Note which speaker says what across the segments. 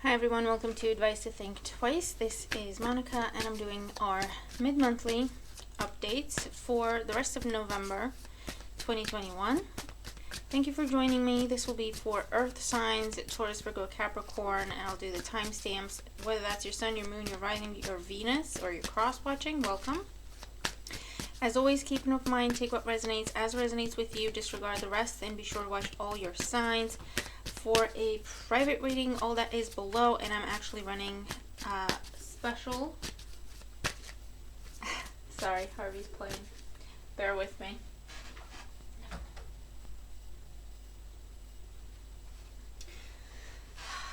Speaker 1: Hi everyone, welcome to Advice to Think Twice. This is Monica and I'm doing our mid-monthly updates for the rest of November 2021. Thank you for joining me. This will be for Earth signs, Taurus, Virgo, Capricorn, and I'll do the timestamps, whether that's your sun, your moon, your rising, your Venus, or your cross-watching. Welcome. As always, keep an open mind, take what resonates as resonates with you, disregard the rest, and be sure to watch all your signs. For a private reading, all that is below, and I'm actually running special. Sorry, Harvey's playing. Bear with me.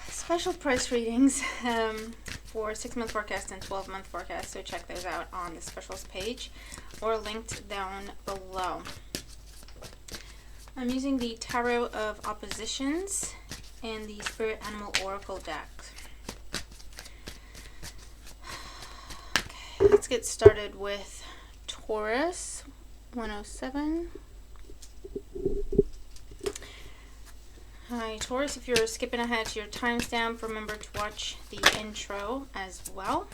Speaker 1: Special price readings for 6-month forecast and 12-month forecast, so check those out on the specials page or linked down below. I'm using the Tarot of Oppositions and the Spirit Animal Oracle deck. Okay, let's get started with Taurus 107. Hi Taurus, if you're skipping ahead to your timestamp, remember to watch the intro as well.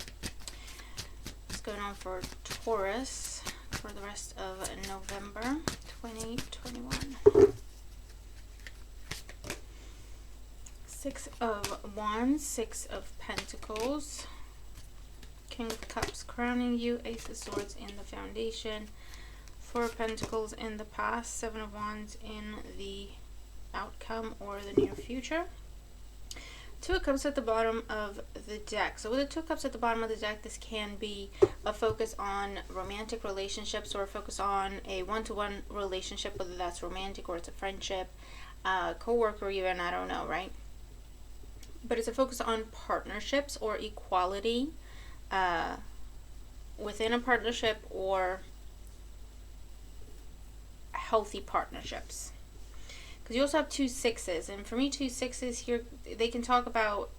Speaker 1: What's going on for Taurus for the rest of November 2021? Six of Wands, Six of Pentacles, King of Cups crowning you, Ace of Swords in the foundation, Four of Pentacles in the past, Seven of Wands in the outcome or the near future. Two of Cups at the bottom of the deck. So with the Two of Cups at the bottom of the deck, this can be a focus on romantic relationships or a focus on a one-to-one relationship, whether that's romantic or it's a friendship, co-worker even, I don't know, right? But it's a focus on partnerships or equality within a partnership or healthy partnerships. Because you also have two sixes, and for me, two sixes here, they can talk about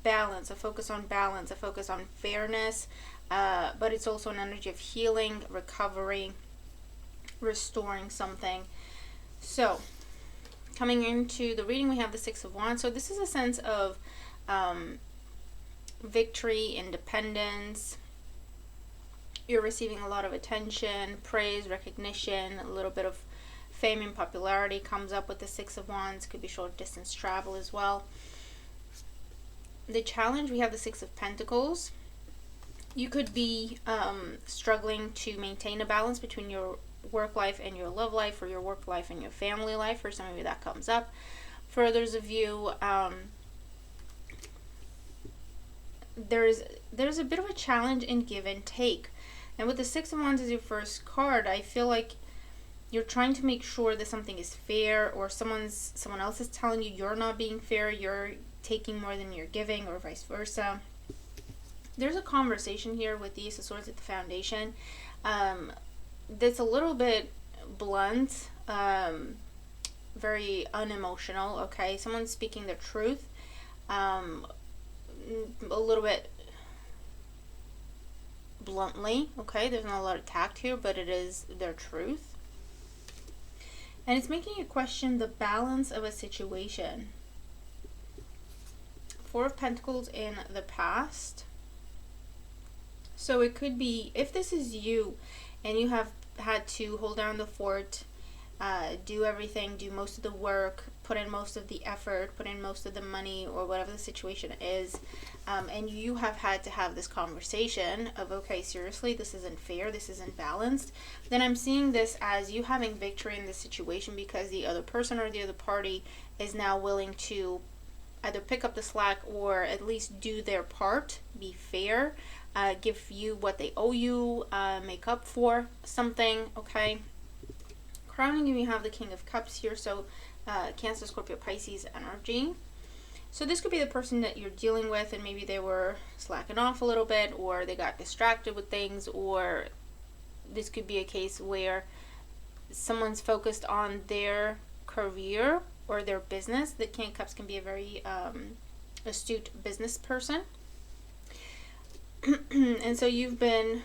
Speaker 1: balance, a focus on balance, a focus on fairness, but it's also an energy of healing, recovery, restoring something. So, coming into the reading, we have the Six of Wands. So this is a sense of victory, independence. You're receiving a lot of attention, praise, recognition, a little bit of fame and popularity comes up with the Six of Wands. Could be short distance travel as well. The challenge, we have the Six of Pentacles. You could be struggling to maintain a balance between your work life and your love life, or your work life and your family life. For some of you that comes up. For others of you, there's a bit of a challenge in give and take. And with the Six of Wands as your first card, I feel like you're trying to make sure that something is fair, or someone else is telling you you're not being fair, you're taking more than you're giving, or vice versa. There's a conversation here with the Ace of Swords at the foundation that's a little bit blunt, very unemotional, okay? Someone's speaking the truth, a little bit bluntly, okay? There's not a lot of tact here, but it is their truth. And it's making you question the balance of a situation. Four of Pentacles in the past. So it could be, if this is you and you have had to hold down the fort, do everything, do most of the work, put in most of the effort, put in most of the money, or whatever the situation is, and you have had to have this conversation of, okay, seriously, this isn't fair, this isn't balanced, then I'm seeing this as you having victory in this situation because the other person or the other party is now willing to either pick up the slack or at least do their part, be fair, give you what they owe you, make up for something, okay? Crowning you, you have the King of Cups here, so Cancer, Scorpio, Pisces energy. So this could be the person that you're dealing with, and maybe they were slacking off a little bit, or they got distracted with things, or this could be a case where someone's focused on their career or their business. The King of Cups can be a very astute business person. And so you've been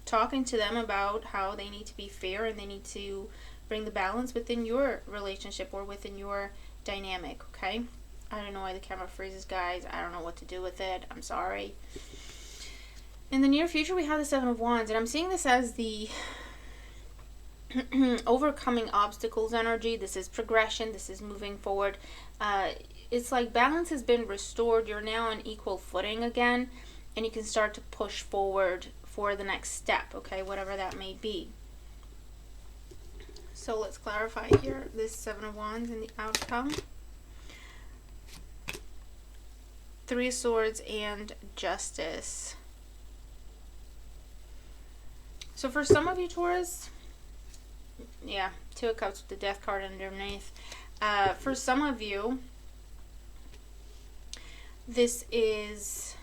Speaker 1: talking to them about how they need to be fair and they need to bring the balance within your relationship or within your dynamic, okay? I don't know why the camera freezes, guys. I don't know what to do with it. I'm sorry. In the near future, we have the Seven of Wands, and I'm seeing this as the overcoming obstacles energy. This is progression. This is moving forward. It's like balance has been restored. You're now on equal footing again, and you can start to push forward for the next step, okay, whatever that may be. So let's clarify here this Seven of Wands and the outcome. Three of Swords and Justice. So for some of you, Taurus, yeah, Two of Cups with the Death card underneath. For some of you, this is,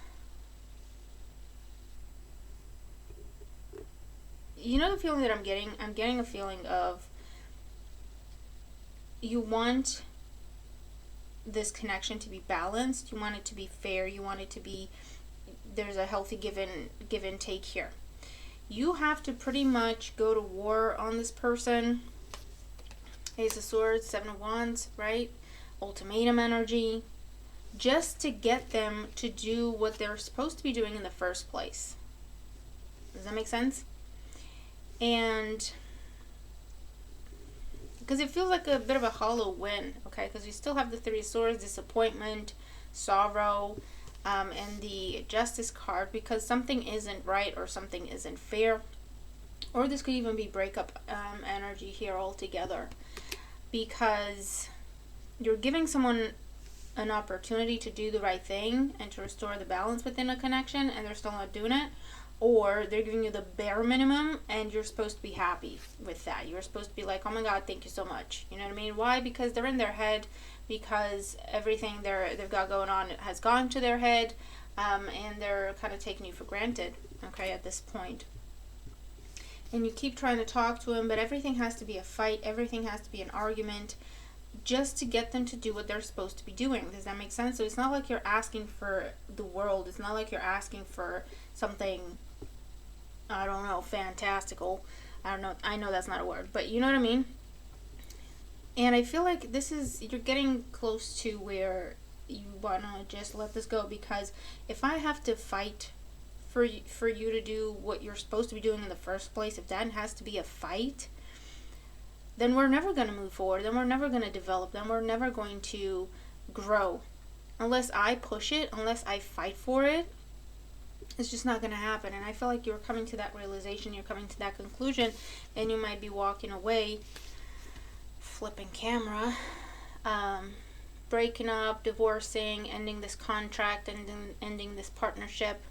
Speaker 1: you know the feeling that I'm getting? I'm getting a feeling of you want this connection to be balanced. You want it to be fair. You want it to be, there's a healthy give and take here. You have to pretty much go to war on this person. Ace of Swords, Seven of Wands, right? Ultimatum energy. Just to get them to do what they're supposed to be doing in the first place. Does that make sense? And because it feels like a bit of a hollow win, okay? Because we still have the Three of Swords, disappointment, sorrow, and the Justice card, because something isn't right or something isn't fair, or this could even be breakup energy here altogether, because you're giving someone an opportunity to do the right thing and to restore the balance within a connection, and they're still not doing it, or they're giving you the bare minimum and you're supposed to be happy with that. You're supposed to be like, oh my god, thank you so much. You know what I mean? Why? Because they're in their head, because everything they've got going on has gone to their head, and they're kind of taking you for granted, okay, at this point. And you keep trying to talk to them, but everything has to be a fight, everything has to be an argument, just to get them to do what they're supposed to be doing. Does that make sense? So it's not like you're asking for the world. It's not like you're asking for something, I don't know, fantastical. I don't know. I know that's not a word, but you know what I mean? And I feel like this is, you're getting close to where you want to just let this go, because if I have to fight for you to do what you're supposed to be doing in the first place, if that has to be a fight, then we're never going to move forward. Then we're never going to develop. Then we're never going to grow. Unless I push it, unless I fight for it, it's just not going to happen. And I feel like you're coming to that realization, you're coming to that conclusion, and you might be walking away, flipping camera, breaking up, divorcing, ending this contract, ending this partnership.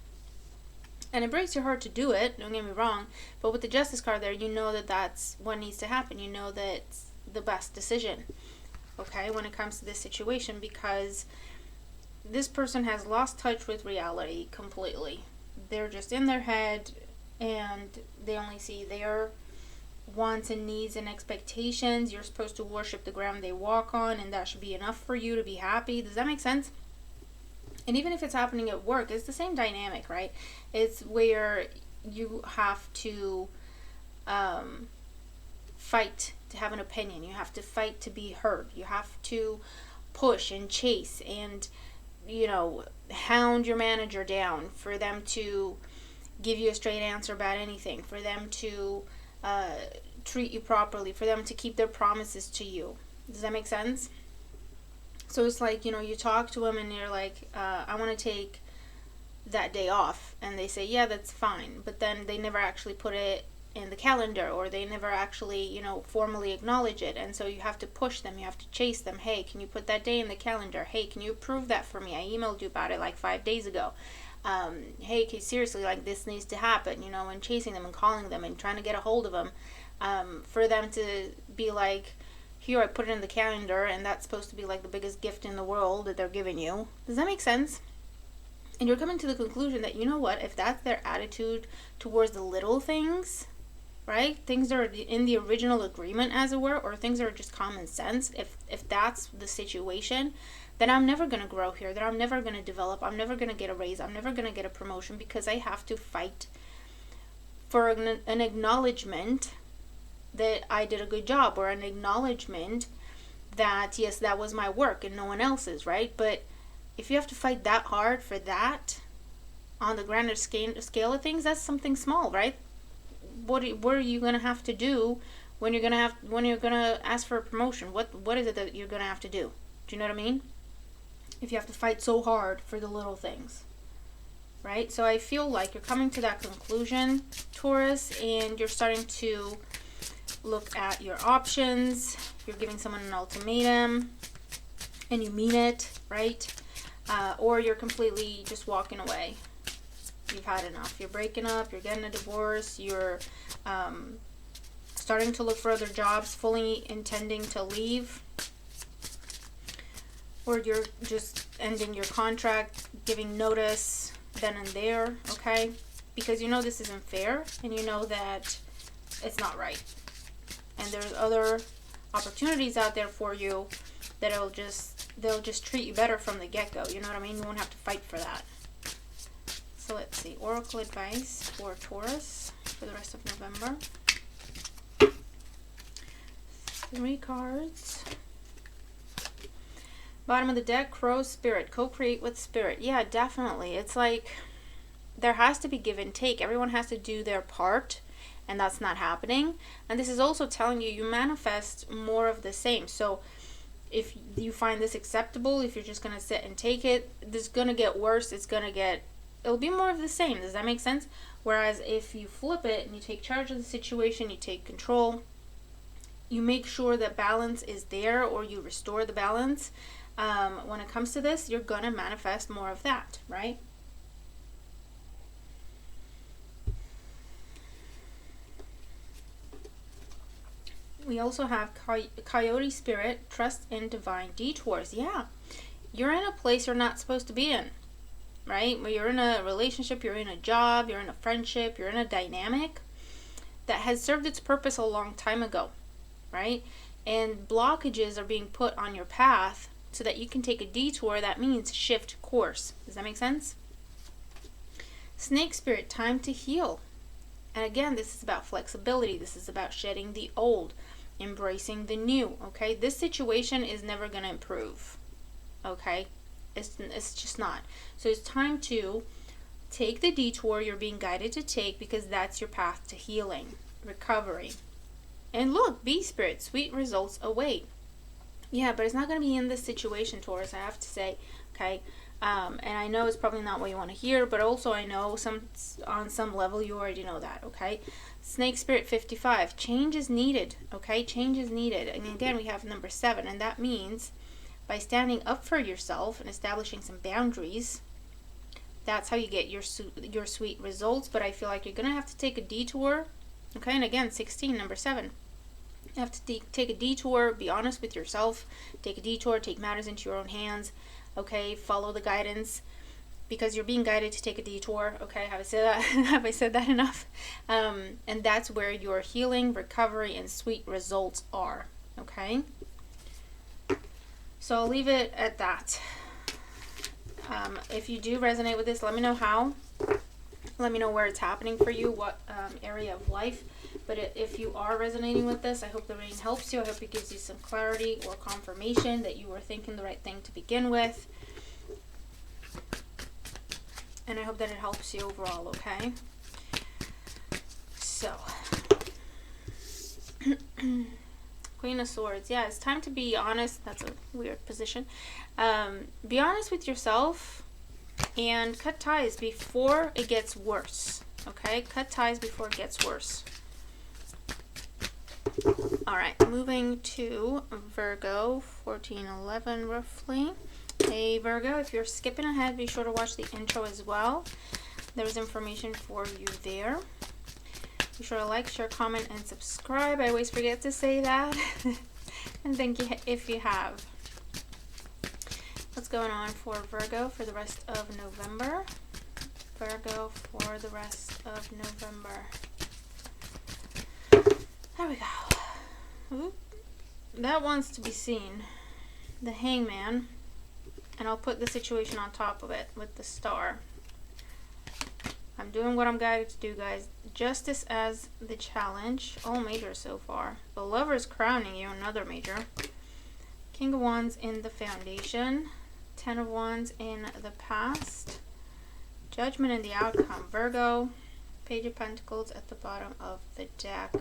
Speaker 1: And it breaks your heart to do it, don't get me wrong, but with the Justice card there, you know that that's what needs to happen. You know that it's the best decision, okay, when it comes to this situation, because this person has lost touch with reality completely. They're just in their head, and they only see their wants and needs and expectations. You're supposed to worship the ground they walk on, and that should be enough for you to be happy. Does that make sense? And even if it's happening at work, it's the same dynamic, right? It's where you have to fight to have an opinion. You have to fight to be heard. You have to push and chase and, you know, hound your manager down for them to give you a straight answer about anything, for them to treat you properly, for them to keep their promises to you. Does that make sense? So it's like, you know, you talk to them and you're like, I want to take that day off. And they say, yeah, that's fine. But then they never actually put it in the calendar, or they never actually, you know, formally acknowledge it. And so you have to push them. You have to chase them. Hey, can you put that day in the calendar? Hey, can you approve that for me? I emailed you about it like 5 days ago. Hey, okay, seriously, like this needs to happen, you know, and chasing them and calling them and trying to get a hold of them, for them to be like, here, I put it in the calendar, and that's supposed to be like the biggest gift in the world that they're giving you. Does that make sense? And you're coming to the conclusion that, you know what, if that's their attitude towards the little things, right? Things that are in the original agreement, as it were, or things that are just common sense, if that's the situation, then I'm never going to grow here, then I'm never going to develop, I'm never going to get a raise, I'm never going to get a promotion, because I have to fight for an acknowledgement that I did a good job, or an acknowledgement that, yes, that was my work and no one else's, right? But if you have to fight that hard for that, on the grander scale of things, that's something small, right? What are you gonna have to do when you're gonna ask for a promotion? What is it that you're gonna have to do? Do you know what I mean? If you have to fight so hard for the little things, right? So I feel like you're coming to that conclusion, Taurus, and you're starting to look at your options. You're giving someone an ultimatum, and you mean it, right? Or you're completely just walking away. You've had enough. You're breaking up. You're getting a divorce. You're starting to look for other jobs, fully intending to leave. Or you're just ending your contract, giving notice then and there, okay? Because you know this isn't fair, and you know that it's not right. And there's other opportunities out there for you that they'll just treat you better from the get-go. You know what I mean? You won't have to fight for that. So let's see. Oracle advice for Taurus for the rest of November. 3 cards. Bottom of the deck, Crow Spirit. Co-create with Spirit. Yeah, definitely. It's like there has to be give and take. Everyone has to do their part, and that's not happening. And this is also telling you manifest more of the same. So if you find this acceptable, if you're just going to sit and take it, this is going to get worse. It'll be more of the same. Does that make sense? Whereas if you flip it and you take charge of the situation, you take control, you make sure that balance is there, or you restore the balance. When it comes to this, you're going to manifest more of that, right? We also have Coyote Spirit, trust in divine detours. Yeah, you're in a place you're not supposed to be in, right? Where you're in a relationship, you're in a job, you're in a friendship, you're in a dynamic that has served its purpose a long time ago, right? And blockages are being put on your path so that you can take a detour. That means shift course. Does that make sense? Snake Spirit, time to heal. And again, this is about flexibility. This is about shedding the old, embracing the new, okay? This situation is never going to improve, okay? It's just not. So it's time to take the detour you're being guided to take, because that's your path to healing, recovery. And look, Bee Spirit, sweet results await. Yeah, but it's not going to be in this situation, Taurus, I have to say, okay? And I know it's probably not what you want to hear, but also I know on some level you already know that, okay? Snake Spirit 55, change is needed, okay? Change is needed. And again, we have number 7, and that means by standing up for yourself and establishing some boundaries, that's how you get your sweet results. But I feel like you're going to have to take a detour, okay? And again, 16, number 7. You have to take a detour, be honest with yourself, take a detour, take matters into your own hands, okay? Follow the guidance, because you're being guided to take a detour, okay? Have I said that? Have I said that enough? And that's where your healing, recovery, and sweet results are, okay? So I'll leave it at that. If you do resonate with this, let me know how. Let me know where it's happening for you, what area of life. But if you are resonating with this, I hope the reading helps you. I hope it gives you some clarity or confirmation that you were thinking the right thing to begin with. And I hope that it helps you overall, okay? So, Queen of Swords. Yeah, it's time to be honest. That's a weird position. Be honest with yourself and cut ties before it gets worse, okay? Cut ties before it gets worse. Alright, moving to Virgo, 1411 roughly. Hey Virgo, if you're skipping ahead, be sure to watch the intro as well. There's information for you there. Be sure to like, share, comment, and subscribe. I always forget to say that. And thank you if you have. What's going on for Virgo for the rest of November? Virgo for the rest of November. There we go. Oop. That wants to be seen. The Hangman. And I'll put the situation on top of it with the Star. I'm doing what I'm guided to do, guys. Justice as the challenge. All majors so far. The Lover's crowning you, another major. King of Wands in the foundation. 10 of Wands in the past. Judgment in the outcome. Virgo. Page of Pentacles at the bottom of the deck.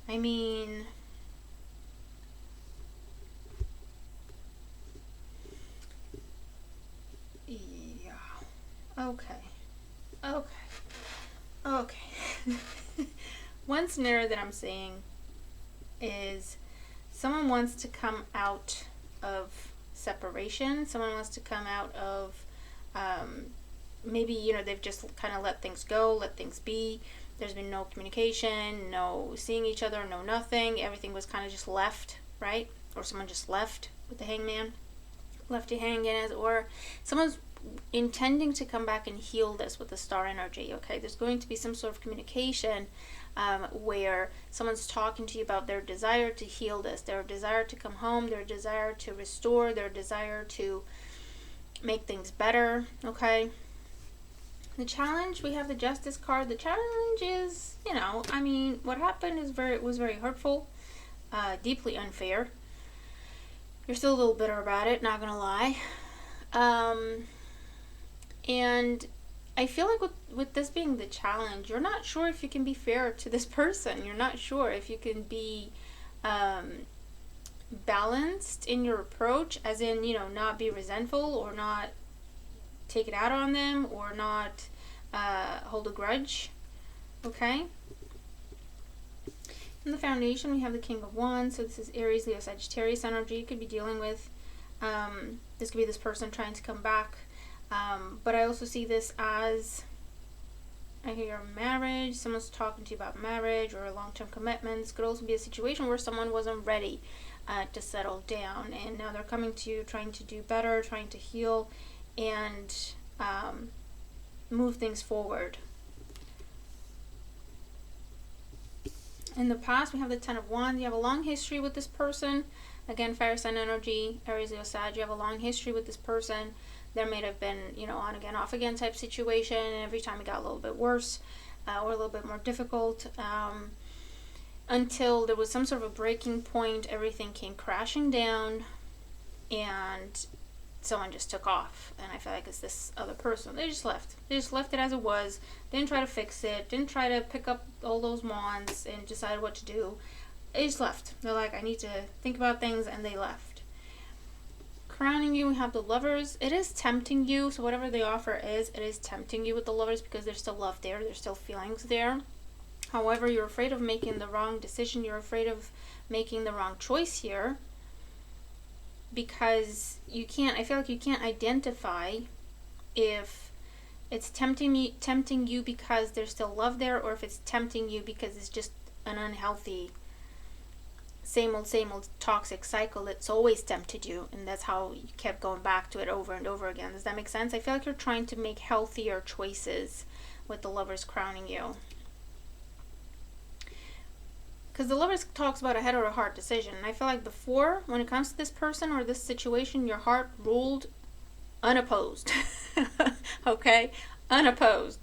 Speaker 1: I mean, yeah. Okay. One scenario that I'm seeing is someone wants to come out of separation. Someone wants to come out of maybe, you know, they've just kind of let things go, let things be. There's been no communication, no seeing each other, no nothing. Everything was kind of just left, right? Or someone just left with the Hangman, left you hanging, as it were. Someone's intending to come back and heal this with the star energy, okay? There's going to be some sort of communication where someone's talking to you about their desire to heal this, their desire to come home, their desire to restore, their desire to make things better, okay? The challenge, we have the Justice card. The challenge is, you know, I mean, what happened is was very hurtful, deeply unfair. You're still a little bitter about it, not gonna lie. And I feel like with this being the challenge, you're not sure if you can be fair to this person. You're not sure if you can be balanced in your approach, as in, you know, not be resentful or not take it out on them or not hold a grudge, okay? In the foundation, we have the King of Wands. So this is Aries, Leo, Sagittarius energy. You could be dealing with, this could be this person trying to come back. But I also see this as, I hear marriage. Someone's talking to you about marriage or long-term commitments. Could also be a situation where someone wasn't ready to settle down, and now they're coming to you trying to do better, trying to heal, and move things forward. In the past, we have the 10 of Wands. You have a long history with this person. Again, fire sign energy, Aries, Leo, Sag. You have a long history with this person. There may have been, you know, on again, off again type situation, and every time it got a little bit worse or a little bit more difficult, until there was some sort of a breaking point. Everything came crashing down, and someone just took off. And I feel like it's this other person. They just left. They just left it as it was. Didn't try to fix it. Didn't try to pick up all those wands and decide what to do. They just left. They're like, I need to think about things, and they left. Crowning you, we have the Lovers. It is tempting you, so whatever the offer is, it is tempting you with the Lovers because there's still love there, there's still feelings there. However, you're afraid of making the wrong decision, you're afraid of making the wrong choice here, because you can't, I feel like you can't identify if it's tempting you because there's still love there, or if it's tempting you because it's just an unhealthy same old toxic cycle that's always tempted you, and that's how you kept going back to it over and over again. Does that make sense? I feel like you're trying to make healthier choices with the Lovers crowning you, because the Lovers talks about a head or a heart decision, and I feel like before, when it comes to this person or this situation, your heart ruled unopposed. Okay, unopposed.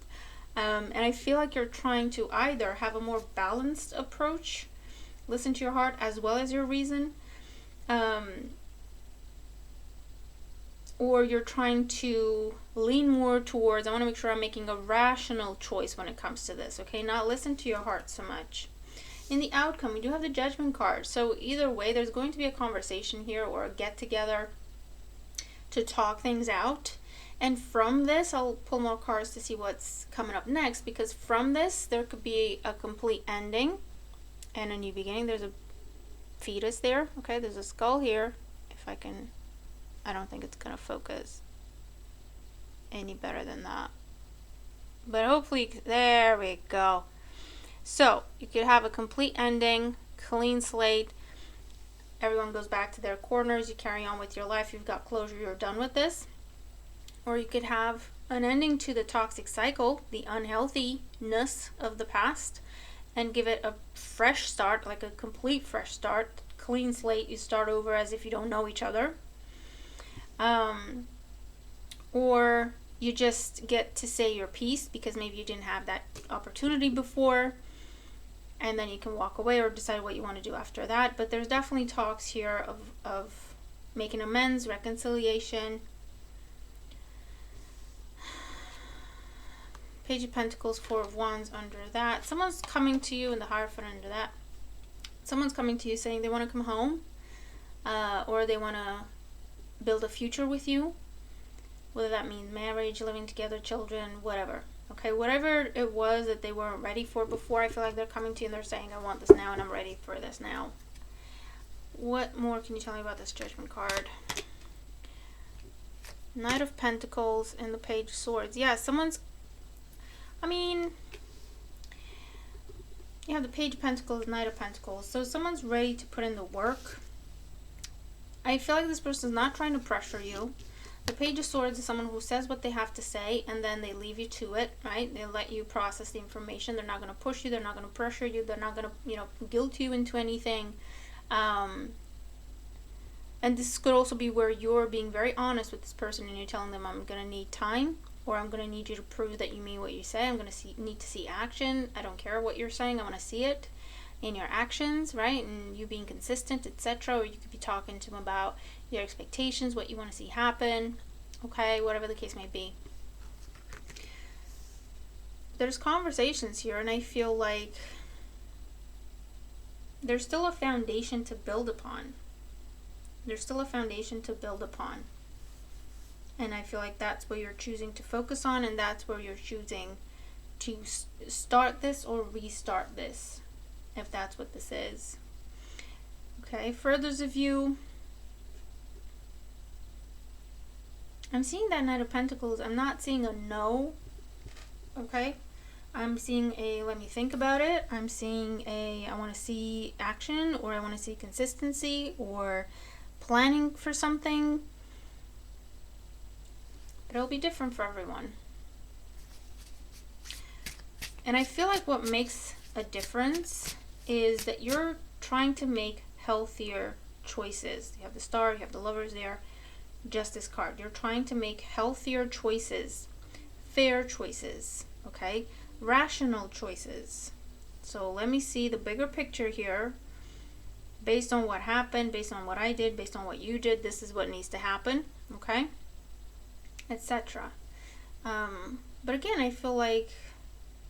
Speaker 1: And I feel like you're trying to either have a more balanced approach, listen to your heart as well as your reason, or you're trying to lean more towards, I want to make sure I'm making a rational choice when it comes to this, okay? Not listen to your heart so much. In the outcome, we do have the Judgment card. So either way, there's going to be a conversation here or a get-together to talk things out. And from this, I'll pull more cards to see what's coming up next, because from this, there could be a complete ending and a new beginning. There's a fetus there, okay? There's a skull here. If I can, I don't think it's gonna focus any better than that, but hopefully, there we go. So you could have a complete ending, clean slate, everyone goes back to their corners, you carry on with your life, you've got closure, you're done with this. Or you could have an ending to the toxic cycle, the unhealthiness of the past, and give it a fresh start, like a complete fresh start, clean slate. You start over as if you don't know each other. Or you just get to say your piece because maybe you didn't have that opportunity before, and then you can walk away or decide what you want to do after that. But there's definitely talks here of making amends, reconciliation. Page of Pentacles, Four of Wands under that. Someone's coming to you in the Hierophant under that. Someone's coming to you saying they want to come home, or they want to build a future with you. Whether that means marriage, living together, children, whatever. Okay, whatever it was that they weren't ready for before, I feel like they're coming to you and they're saying, I want this now and I'm ready for this now. What more can you tell me about this Judgment card? Knight of Pentacles and the Page of Swords. Yeah, someone's, you have the Page of Pentacles, Knight of Pentacles. So someone's ready to put in the work. I feel like this person's not trying to pressure you. The Page of Swords is someone who says what they have to say and then they leave you to it, right? They let you process the information. They're not going to push you. They're not going to pressure you. They're not going to, guilt you into anything. And this could also be where you're being very honest with this person and you're telling them, I'm going to need time, or I'm going to need you to prove that you mean what you say. I'm going to need to see action. I don't care what you're saying. I want to see it in your actions, right? And you being consistent, etc. Or you could be talking to them about your expectations, what you want to see happen, okay, whatever the case may be. There's conversations here, and I feel like there's still a foundation to build upon. There's still a foundation to build upon. And I feel like that's what you're choosing to focus on, and that's where you're choosing to start this or restart this, if that's what this is. Okay, for others of you, I'm seeing that Knight of Pentacles. I'm not seeing a no, okay? I'm seeing a let me think about it. I'm seeing a I want to see action, or I want to see consistency, or planning for something. But it'll be different for everyone. And I feel like what makes a difference is that you're trying to make healthier choices. You have the Star, you have the Lovers there. Justice card. You're trying to make healthier choices, fair choices, okay? Rational choices. So let me see the bigger picture here. Based on what happened, based on what I did, based on what you did, this is what needs to happen, okay? Etc. But again, I feel like,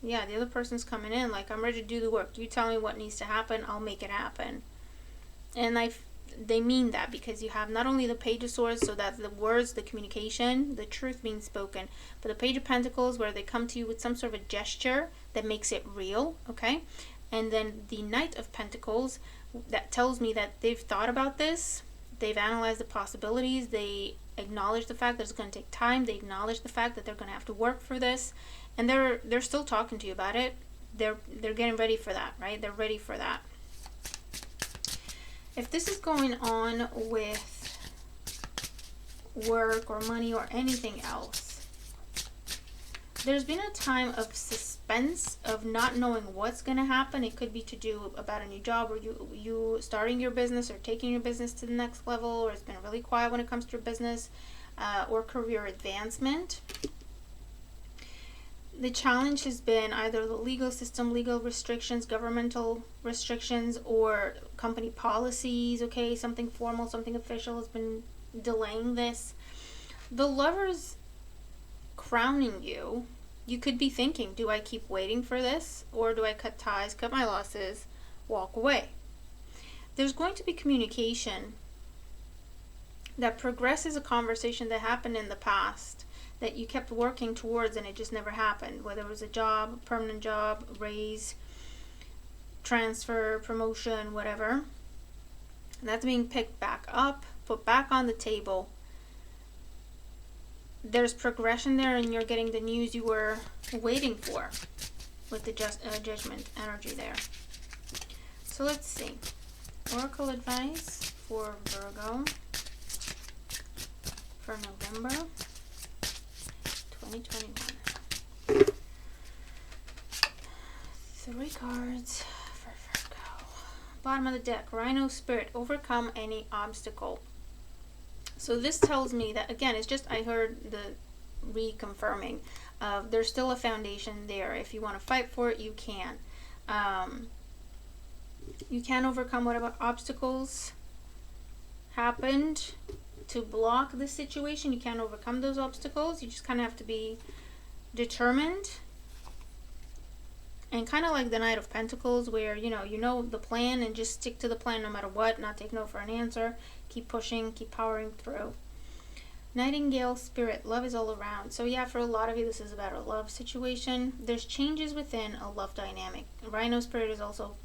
Speaker 1: yeah, the other person's coming in like, I'm ready to do the work. You tell me what needs to happen, I'll make it happen. And they mean that, because you have not only the Page of Swords, so that the words, the communication, the truth being spoken, but the Page of Pentacles, where they come to you with some sort of a gesture that makes it real, okay? And then the Knight of Pentacles, that tells me that they've thought about this, they've analyzed the possibilities, they acknowledge the fact that it's going to take time, they acknowledge the fact that they're going to have to work for this, and they're still talking to you about it. They're getting ready for that, right? They're ready for that. If this is going on with work or money or anything else, there's been a time of suspense, of not knowing what's going to happen. It could be to do about a new job, or you starting your business, or taking your business to the next level, or it's been really quiet when it comes to your business, or career advancement. The challenge has been either the legal system, legal restrictions, governmental restrictions, or company policies, okay? Something formal, something official has been delaying this. The Lovers crowning you, you could be thinking, do I keep waiting for this, or do I cut ties, cut my losses, walk away? There's going to be communication that progresses a conversation that happened in the past, that you kept working towards and it just never happened, whether it was a job, a permanent job, a raise, transfer, promotion, whatever. And that's being picked back up, put back on the table. There's progression there, and you're getting the news you were waiting for with the judgment energy there. So let's see. Oracle advice for Virgo for November 2021. 3 cards for Virgo. Bottom of the deck, Rhino Spirit, overcome any obstacle. So this tells me that, again, it's just, I heard the reconfirming of there's still a foundation there. If you want to fight for it, you can. You can overcome whatever obstacles happened to block this situation. You can't overcome those obstacles. You just kind of have to be determined. And kind of like the Knight of Pentacles, where you know the plan and just stick to the plan no matter what, not take no for an answer, keep pushing, keep powering through. Nightingale spirit, love is all around. So yeah, for a lot of you, this is about a love situation. There's changes within a love dynamic. Rhino spirit is also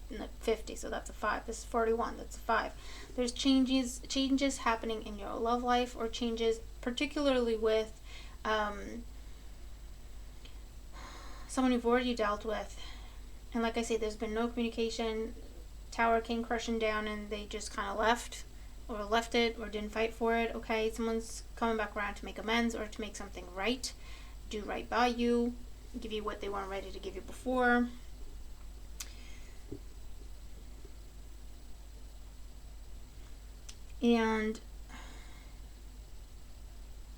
Speaker 1: 50, so that's a 5. This is 41, that's a 5. There's changes happening in your love life, or changes particularly with someone you've already dealt with. And like I say, there's been no communication. Tower came crushing down and they just kind of left it or didn't fight for it. Okay, someone's coming back around to make amends or to make something right, do right by you, give you what they weren't ready to give you before. And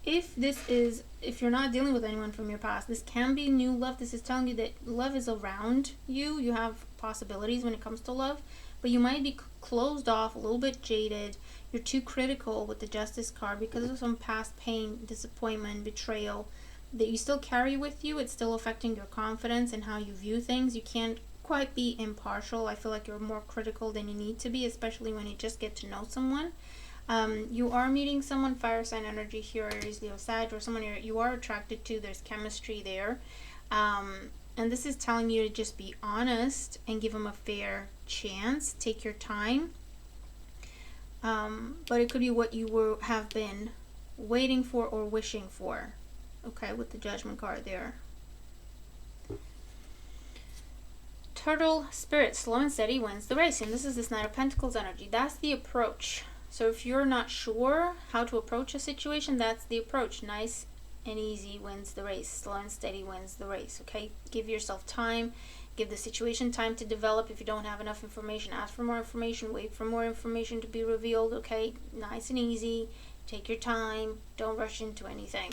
Speaker 1: if you're not dealing with anyone from your past, this can be new love. This is telling you that love is around you. You have possibilities when it comes to love, but you might be closed off, a little bit jaded. You're too critical with the Justice card because of some past pain, disappointment, betrayal that you still carry with you. It's still affecting your confidence and how you view things. You can't quite be impartial. I feel like you're more critical than you need to be, especially when you just get to know someone. You are meeting someone, fire sign energy here, Aries, Leo, Sag, or someone you are attracted to. There's chemistry there. And this is telling you to just be honest and give them a fair chance. Take your time. But it could be what you have been waiting for or wishing for. Okay, with the Judgment card there. Turtle spirit, slow and steady wins the race. And this is this Knight of Pentacles energy. That's the approach. So if you're not sure how to approach a situation, that's the approach. Nice and easy wins the race. Slow and steady wins the race. Okay, give yourself time. Give the situation time to develop. If you don't have enough information, ask for more information. Wait for more information to be revealed. Okay, nice and easy. Take your time. Don't rush into anything.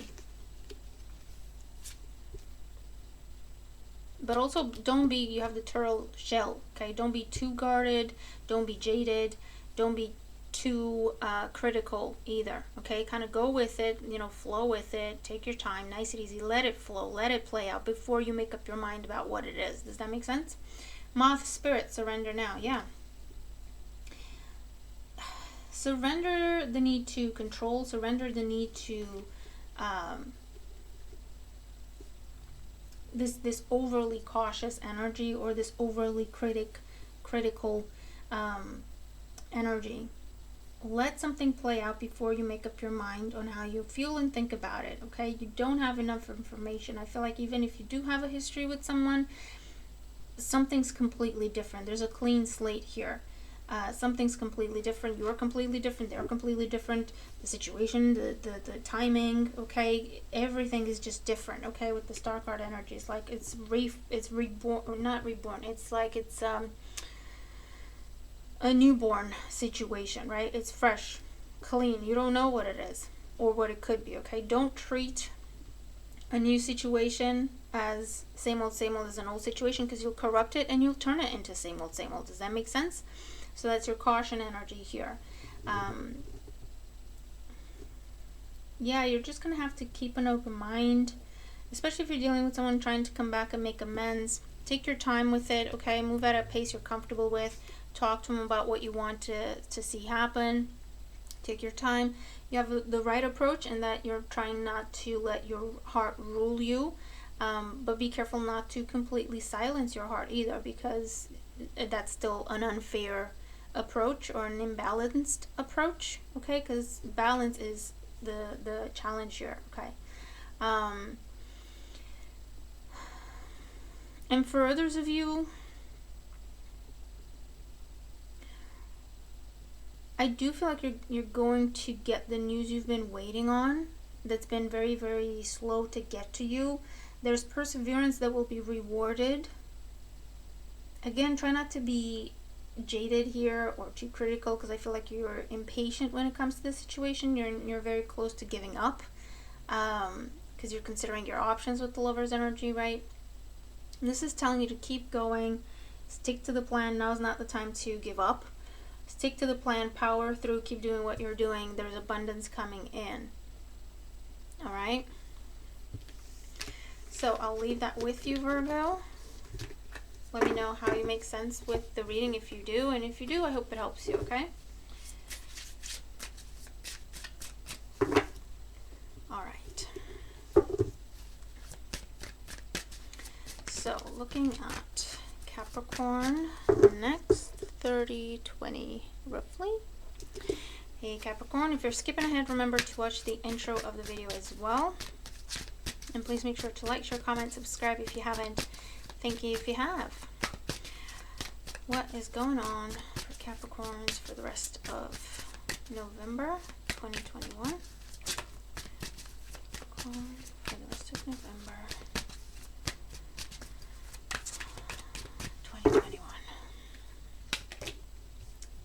Speaker 1: But also, you have the turtle shell. Okay, don't be too guarded. Don't be jaded. Don't be too critical either. Okay, kind of go with it, flow with it. Take your time, nice and easy. Let it flow, let it play out before you make up your mind about what it is. Does that make sense? Moth spirit, surrender now. Yeah, surrender the need to control, surrender the need to this overly cautious energy, or this overly critical energy. Let something play out before you make up your mind on how you feel and think about it. Okay, you don't have enough information. I feel like even if you do have a history with someone, something's completely different. There's a clean slate here. Something's completely different. You're completely different. They're completely different. The situation, the timing. Okay, everything is just different. Okay, with the Star card energy, it's like it's reborn, or not reborn. It's like it's a newborn situation, right? It's fresh, clean. You don't know what it is or what it could be. Okay, don't treat a new situation as same old as an old situation, because you'll corrupt it and you'll turn it into same old. Does that make sense? So that's your caution energy here. Yeah, you're just gonna have to keep an open mind, especially if you're dealing with someone trying to come back and make amends. Take your time with it. Okay, move at a pace you're comfortable with. Talk to them about what you want to see happen. Take your time. You have the right approach, in that you're trying not to let your heart rule you, but be careful not to completely silence your heart either, because that's still an unfair approach or an imbalanced approach. Okay, because balance is the challenge here. Okay. And for others of you, I do feel like you're going to get the news you've been waiting on, that's been very, very slow to get to you. There's perseverance that will be rewarded. Again, try not to be jaded here or too critical, because I feel like you're impatient when it comes to this situation. You're very close to giving up, because you're considering your options with the Lover's energy, right? And this is telling you to keep going, stick to the plan. Now's not the time to give up. Stick to the plan, power through, keep doing what you're doing. There's abundance coming in. All right? So I'll leave that with you, Virgo. Let me know how you make sense with the reading if you do. And if you do, I hope it helps you, okay? All right. So looking at Capricorn, next 30-20 roughly. Hey Capricorn, if you're skipping ahead, remember to watch the intro of the video as well. And please make sure to like, share, comment, subscribe if you haven't. Thank you if you have. What is going on for Capricorns for the rest of November 2021? Capricorn for the rest of November 2021.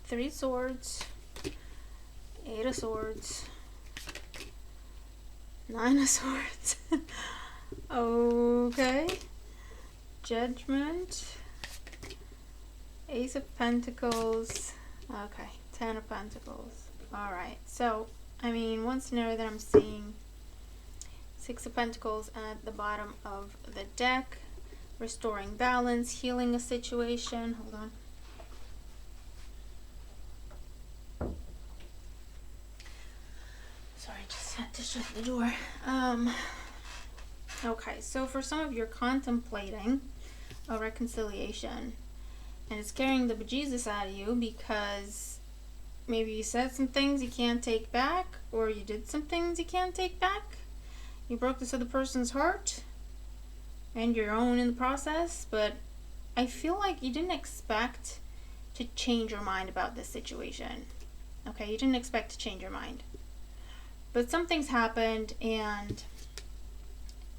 Speaker 1: 3 swords, 8 of swords, 9 of swords. Okay. Judgment, Ace of Pentacles, okay, 10 of Pentacles. Alright, so, I mean, one scenario that I'm seeing, 6 of Pentacles at the bottom of the deck, restoring balance, healing a situation. Hold on. Sorry, just had to shut the door. Okay, so for some of you, you're contemplating a reconciliation, and it's scaring the bejesus out of you because maybe you said some things you can't take back, or you did some things you can't take back. You broke this other person's heart and your own in the process, but I feel like you didn't expect to change your mind about this situation. Okay, you didn't expect to change your mind, but some things happened and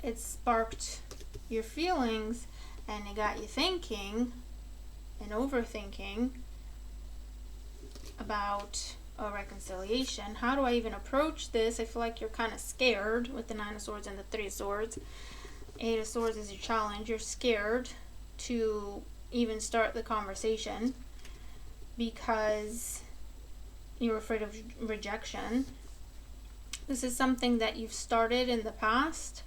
Speaker 1: it sparked your feelings, and it got you thinking and overthinking about a reconciliation. How do I even approach this? I feel like you're kind of scared with the 9 of Swords and the 3 of Swords. 8 of Swords is your challenge. You're scared to even start the conversation because you're afraid of rejection. This is something that you've started in the past.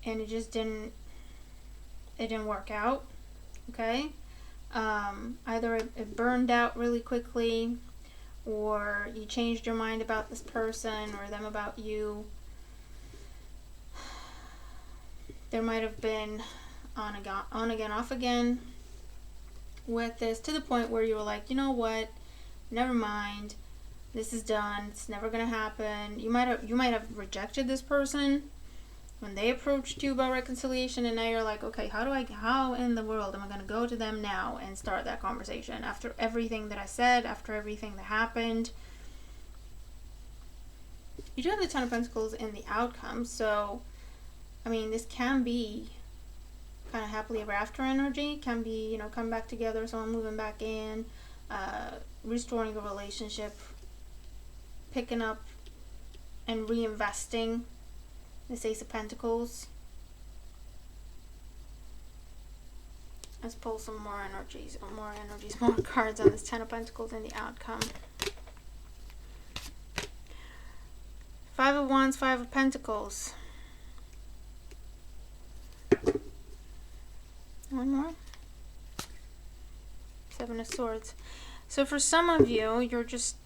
Speaker 1: And it just didn't work out. Okay, either it burned out really quickly, or you changed your mind about this person or them about you. There might have been on again, off again with this, to the point where you were like, you know what, never mind, this is done, it's never gonna happen. You might have rejected this person when they approached you about reconciliation, and now you're like, okay, how in the world am I gonna go to them now and start that conversation after everything that I said, after everything that happened? You do have the 10 of Pentacles in the outcome, so I mean, this can be kind of happily ever after energy. Can be, you know, come back together, someone moving back in, restoring a relationship, picking up and reinvesting. This Ace of Pentacles. Let's pull some more energies, more cards on this 10 of Pentacles in the outcome. 5 of Wands, 5 of Pentacles. One more. 7 of Swords. So for some of you, you're just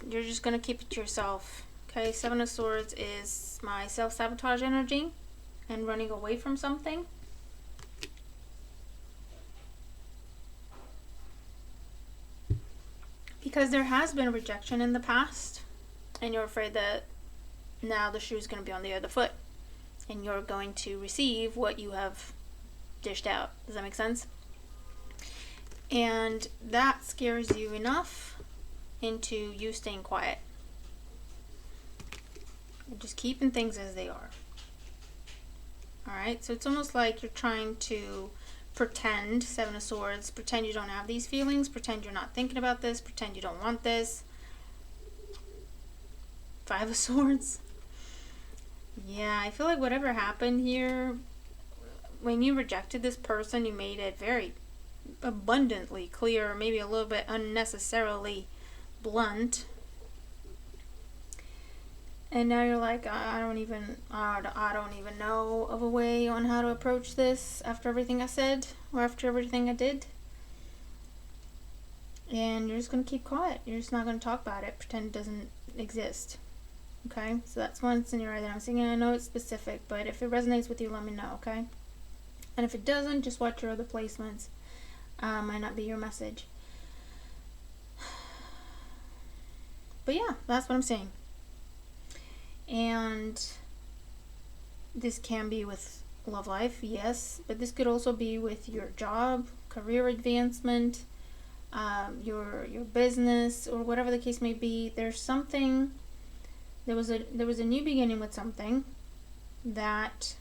Speaker 1: gonna keep it to yourself. Okay, 7 of Swords is my self-sabotage energy and running away from something. Because there has been rejection in the past, and you're afraid that now the shoe's going to be on the other foot, and you're going to receive what you have dished out. Does that make sense? And that scares you enough into you staying quiet. And just keeping things as they are. Alright, so it's almost like you're trying to pretend, 7 of Swords, pretend you don't have these feelings, pretend you're not thinking about this, pretend you don't want this. 5 of Swords. Yeah, I feel like whatever happened here, when you rejected this person, you made it very, abundantly clear, maybe a little bit unnecessarily blunt. And now you're like, I don't even know of a way on how to approach this after everything I said or after everything I did. And you're just going to keep quiet. You're just not going to talk about it. Pretend it doesn't exist. Okay? So that's one scenario that I'm seeing. And I know it's specific, but if it resonates with you, let me know, okay? And if it doesn't, just watch your other placements. Might not be your message. But yeah, that's what I'm saying. And this can be with love life, yes, but this could also be with your job, career advancement, your business, or whatever the case may be. There's something. There was a new beginning with something that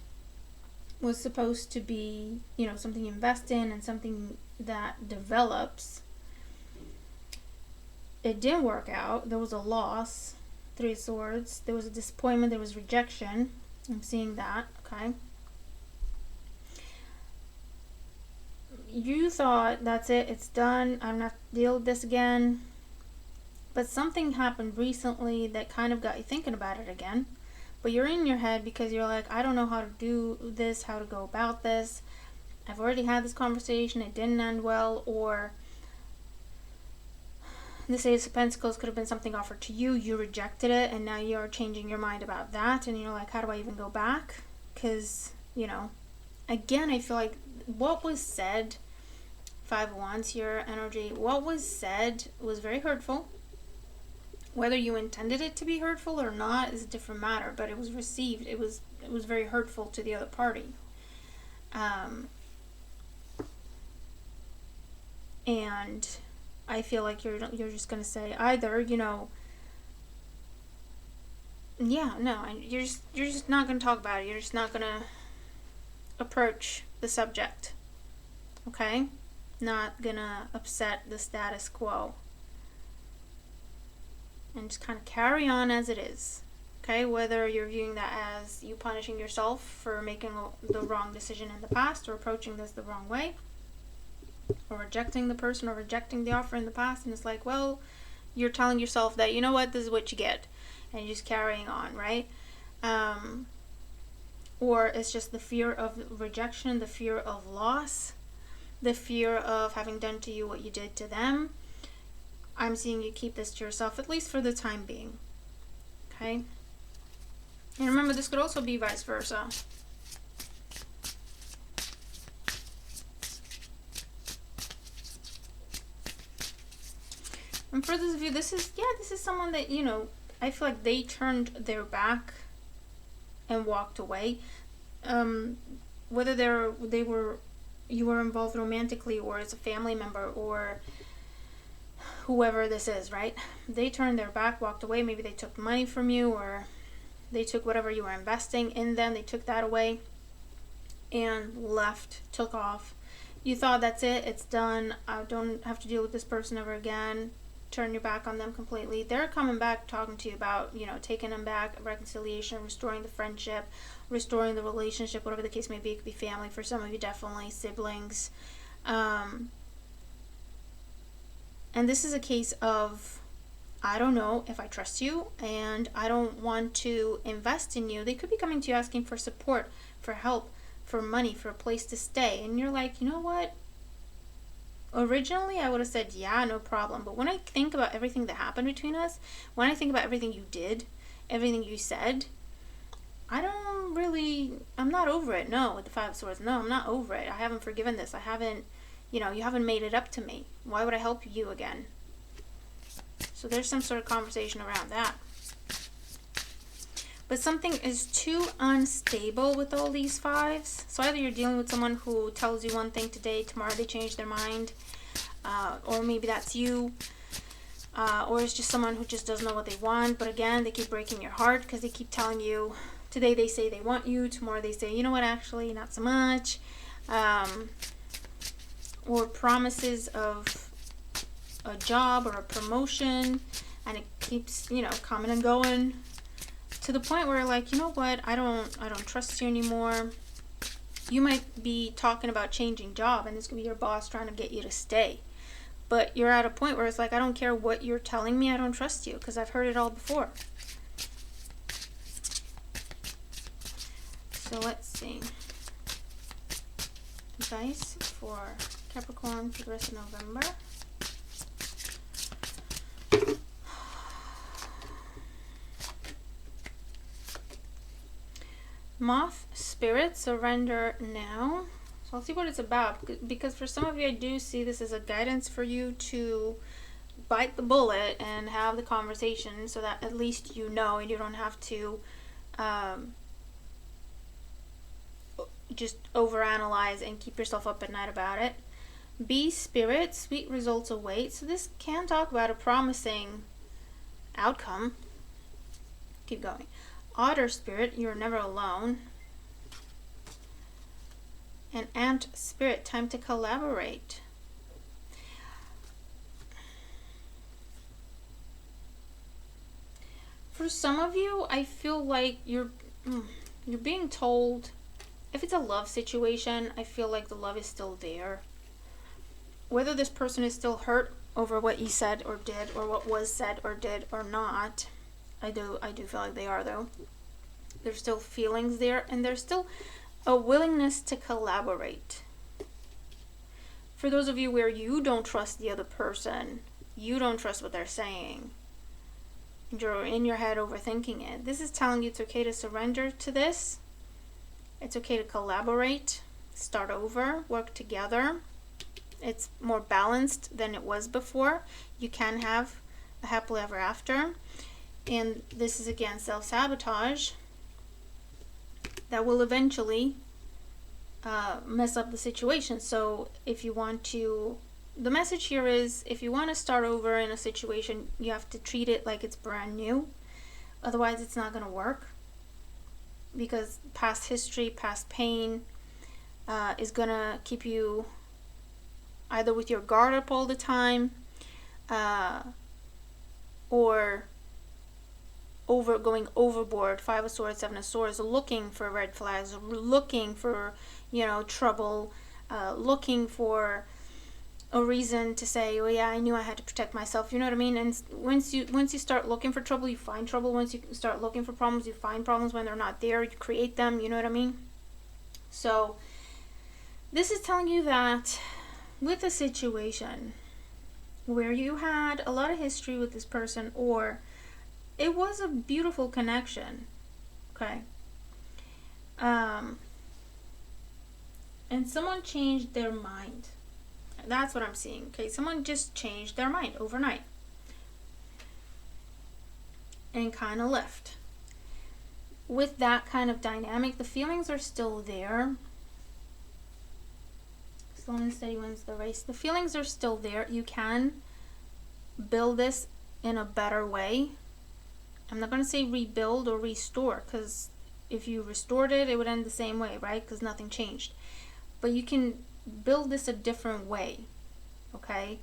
Speaker 1: was supposed to be, something you invest in and something that develops. It didn't work out. There was a loss. 3 of Swords. There was a disappointment. There was rejection. I'm seeing that. Okay. You thought, that's it. It's done. I'm not dealing with this again. But something happened recently that kind of got you thinking about it again. But you're in your head because you're like, I don't know how to do this, how to go about this. I've already had this conversation. It didn't end well. Or this Ace of Pentacles could have been something offered to you. You rejected it, and now you're changing your mind about that. And you're like, how do I even go back? Because, again, I feel like what was said, 5 of Wands here, energy, what was said was very hurtful. Whether you intended it to be hurtful or not is a different matter, but it was received. It was very hurtful to the other party. And I feel like you're just going to say either, you're just not going to talk about it. You're just not going to approach the subject. Okay? Not going to upset the status quo. And just kind of carry on as it is. Okay? Whether you're viewing that as you punishing yourself for making the wrong decision in the past or approaching this the wrong way, or rejecting the person or rejecting the offer in the past, and it's like, well, you're telling yourself that, you know what, this is what you get, and you're just carrying on, right? Or it's just the fear of rejection, the fear of loss, the fear of having done to you what you did to them. I'm seeing you keep this to yourself, at least for the time being. Okay? And remember, this could also be vice versa. And for those of you, this is someone that, I feel like they turned their back and walked away. Whether you were involved romantically or as a family member or whoever this is, right? They turned their back, walked away. Maybe they took money from you, or they took whatever you were investing in them. They took that away and left, took off. You thought, that's it, it's done. I don't have to deal with this person ever again. Turn your back on them completely. They're coming back talking to you about, taking them back, reconciliation, restoring the friendship, restoring the relationship, whatever the case may be. It could be family. For some of you, definitely siblings. And this is a case of, I don't know if I trust you and I don't want to invest in you. They could be coming to you asking for support, for help, for money, for a place to stay. And you're like, you know what? Originally, I would have said, yeah, no problem. But when I think about everything that happened between us, when I think about everything you did, everything you said, I'm not over it. No, with the 5 of Swords. No, I'm not over it. I haven't forgiven this. I haven't, you haven't made it up to me. Why would I help you again? So there's some sort of conversation around that. But something is too unstable with all these 5s. So either you're dealing with someone who tells you one thing today, tomorrow they change their mind, or maybe that's you, or it's just someone who just doesn't know what they want. But again, they keep breaking your heart because they keep telling you, today they say they want you, tomorrow they say, you know what, actually, not so much. Or promises of a job or a promotion, and it keeps, coming and going, to the point where, like, you know what, I don't trust you anymore. You might be talking about changing job, and it's going to be your boss trying to get you to stay. But you're at a point where it's like, I don't care what you're telling me, I don't trust you, because I've heard it all before. So let's see. Advice for Capricorn for the rest of November. Moth Spirit, surrender now. So I'll see what it's about, because for some of you I do see this as a guidance for you to bite the bullet and have the conversation, so that at least you know and you don't have to just overanalyze and keep yourself up at night about it. Bee Spirit, sweet results await. So this can talk about a promising outcome. Keep going. Otter Spirit, you're never alone. And Ant Spirit, time to collaborate. For some of you, I feel like you're being told, if it's a love situation, I feel like the love is still there. Whether this person is still hurt over what you said or did, or what was said or did or not, I do feel like they are, though. There's still feelings there, and there's still a willingness to collaborate. For those of you where you don't trust the other person, you don't trust what they're saying, and you're in your head overthinking it, this is telling you it's okay to surrender to this. It's okay to collaborate, start over, work together. It's more balanced than it was before. You can have a happily ever after. And this is, again, self-sabotage that will eventually mess up the situation. So if you want to, the message here is, if you want to start over in a situation, you have to treat it like it's brand new. Otherwise, it's not going to work. Because past history, past pain is going to keep you either with your guard up all the time, or going overboard. 5 of Swords, 7 of Swords, looking for red flags, looking for, trouble, looking for a reason to say, oh yeah, I knew I had to protect myself. You know what I mean? And once you start looking for trouble, you find trouble. Once you start looking for problems, you find problems. When they're not there, you create them. You know what I mean? So this is telling you that with a situation where you had a lot of history with this person, or it was a beautiful connection, okay, and someone changed their mind. That's what I'm seeing. Okay, someone just changed their mind overnight and kind of left. With that kind of dynamic, the feelings are still there. Slow and steady wins the race. The feelings are still there. You can build this in a better way. I'm not going to say rebuild or restore, because if you restored it, it would end the same way, right? Because nothing changed. But you can build this a different way, okay,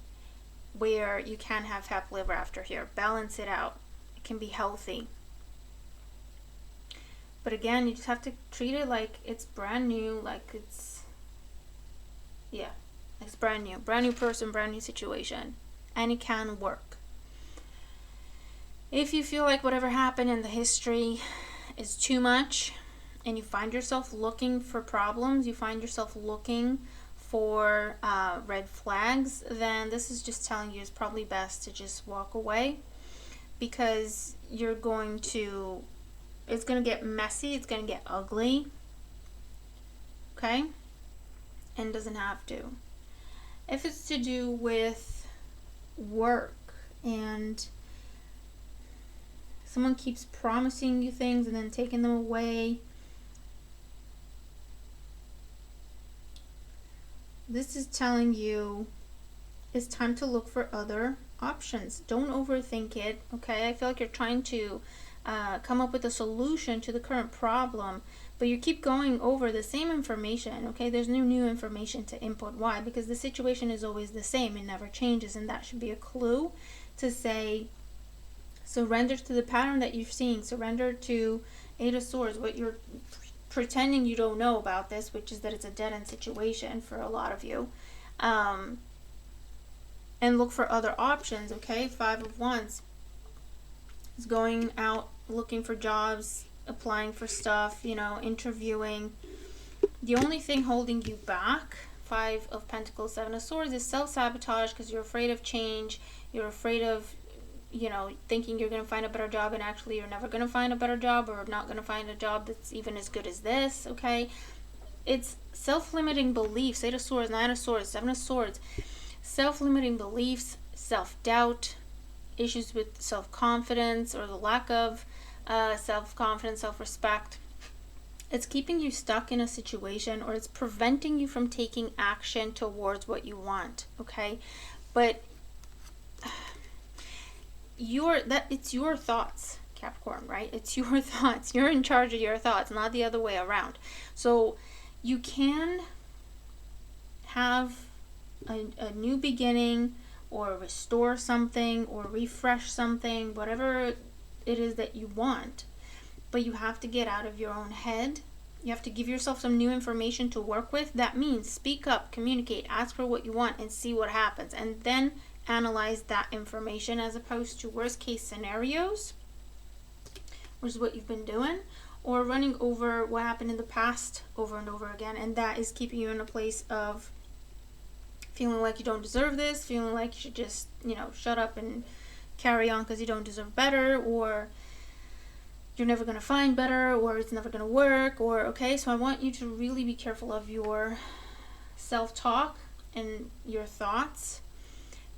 Speaker 1: where you can have happily ever after here. Balance it out. It can be healthy. But again, you just have to treat it like it's brand new, like it's, yeah, it's brand new. Brand new person, brand new situation. And it can work. If you feel like whatever happened in the history is too much, and you find yourself looking for problems, you find yourself looking for red flags, then this is just telling you it's probably best to just walk away, because it's going to get messy, it's going to get ugly, okay? And it doesn't have to. If it's to do with work and someone keeps promising you things and then taking them away, this is telling you it's time to look for other options. Don't overthink it, okay? I feel like you're trying to come up with a solution to the current problem, but you keep going over the same information, okay? There's no new information to input. Why? Because the situation is always the same. It never changes, and that should be a clue to say, surrender to the pattern that you're seeing. Surrender to 8 of Swords, what you're pretending you don't know about this, which is that it's a dead-end situation for a lot of you. And look for other options, okay? 5 of Wands is going out, looking for jobs, applying for stuff, you know, interviewing. The only thing holding you back, 5 of Pentacles, 7 of Swords, is self-sabotage, because you're afraid of change. You're afraid of, you know, thinking you're going to find a better job, and actually you're never going to find a better job, or not going to find a job that's even as good as this, okay? It's self-limiting beliefs. 8 of Swords, 9 of Swords, 7 of Swords. Self-limiting beliefs, self-doubt, issues with self-confidence or the lack of self-confidence, self-respect. It's keeping you stuck in a situation, or it's preventing you from taking action towards what you want, okay? But it's your thoughts, Capricorn, right? It's your thoughts. You're in charge of your thoughts, not the other way around. So you can have a new beginning, or restore something, or refresh something, whatever it is that you want. But you have to get out of your own head. You have to give yourself some new information to work with. That means speak up, communicate, ask for what you want, and see what happens. And then analyze that information, as opposed to worst case scenarios, which is what you've been doing, or running over what happened in the past over and over again. And that is keeping you in a place of feeling like you don't deserve this, feeling like you should just, you know, shut up and carry on because you don't deserve better, or you're never going to find better, or it's never going to work, or, okay? So I want you to really be careful of your self-talk and your thoughts,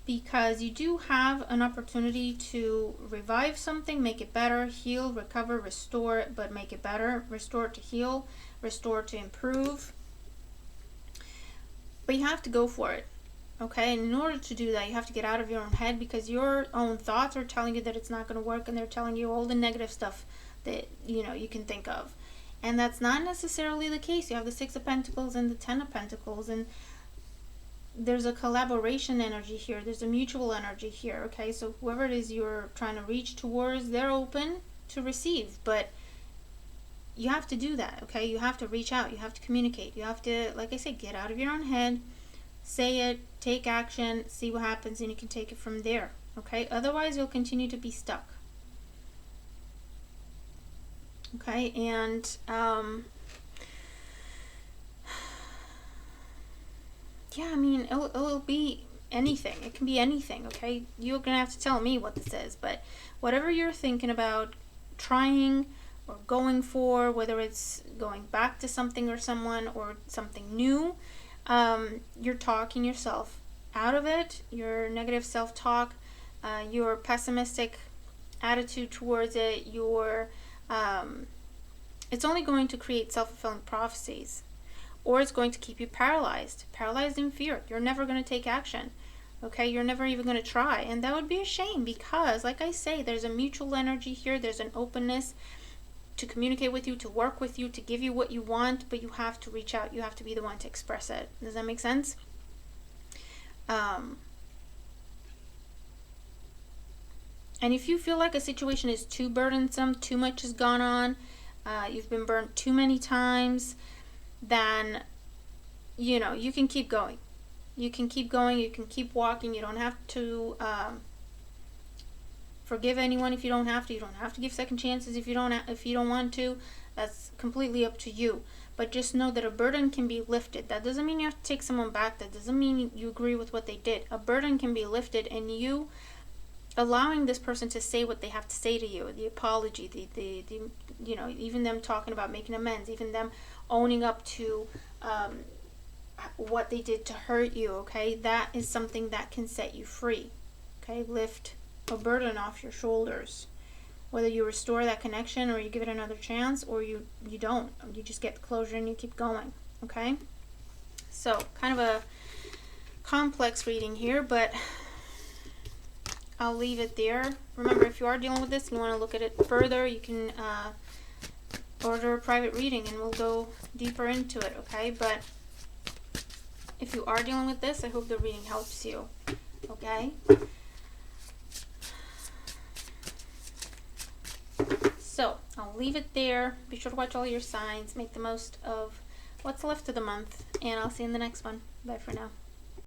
Speaker 1: because you do have an opportunity to revive something, make it better, heal, recover, restore it, but make it better, restore it to heal, restore it to improve. But you have to go for it, okay? And in order to do that, you have to get out of your own head, because your own thoughts are telling you that it's not going to work, and they're telling you all the negative stuff that, you know, you can think of. And that's not necessarily the case. You have the 6 of Pentacles and the 10 of Pentacles, and there's a collaboration energy here. There's a mutual energy here, okay? So whoever it is you're trying to reach towards, they're open to receive, but you have to do that, okay? You have to reach out. You have to communicate. You have to, like I said, get out of your own head, say it, take action, see what happens, and you can take it from there, okay? Otherwise, you'll continue to be stuck, okay? And yeah, I mean, it'll be anything. It can be anything, okay? You're gonna have to tell me what this is, but whatever you're thinking about trying or going for, whether it's going back to something or someone, or something new, you're talking yourself out of it. Your negative self-talk, your pessimistic attitude towards it, it's only going to create self-fulfilling prophecies, or it's going to keep you paralyzed in fear. You're never going to take action, okay? You're never even going to try, and that would be a shame, because, like I say, there's a mutual energy here. There's an openness to communicate with you, to work with you, to give you what you want, but you have to reach out. You have to be the one to express it. Does that make sense? And if you feel like a situation is too burdensome, too much has gone on, you've been burnt too many times, then, you know, you can keep going. You can keep going. You can keep walking. You don't have to forgive anyone if you don't have to. You don't have to give second chances if you don't want to. That's completely up to you. But just know that a burden can be lifted. That doesn't mean you have to take someone back. That doesn't mean you agree with what they did. A burden can be lifted, and you allowing this person to say what they have to say to you, the apology, the you know, even them talking about making amends, even them owning up to what they did to hurt you, okay? That is something that can set you free, okay? Lift a burden off your shoulders. Whether you restore that connection, or you give it another chance, or you don't. You just get the closure and you keep going, okay? So, kind of a complex reading here, but I'll leave it there. Remember, if you are dealing with this and you want to look at it further, you can order a private reading and we'll go deeper into it, okay? But if you are dealing with this, I hope the reading helps you, okay? So I'll leave it there. Be sure to watch all your signs. Make the most of what's left of the month. And I'll see you in the next one. Bye for now.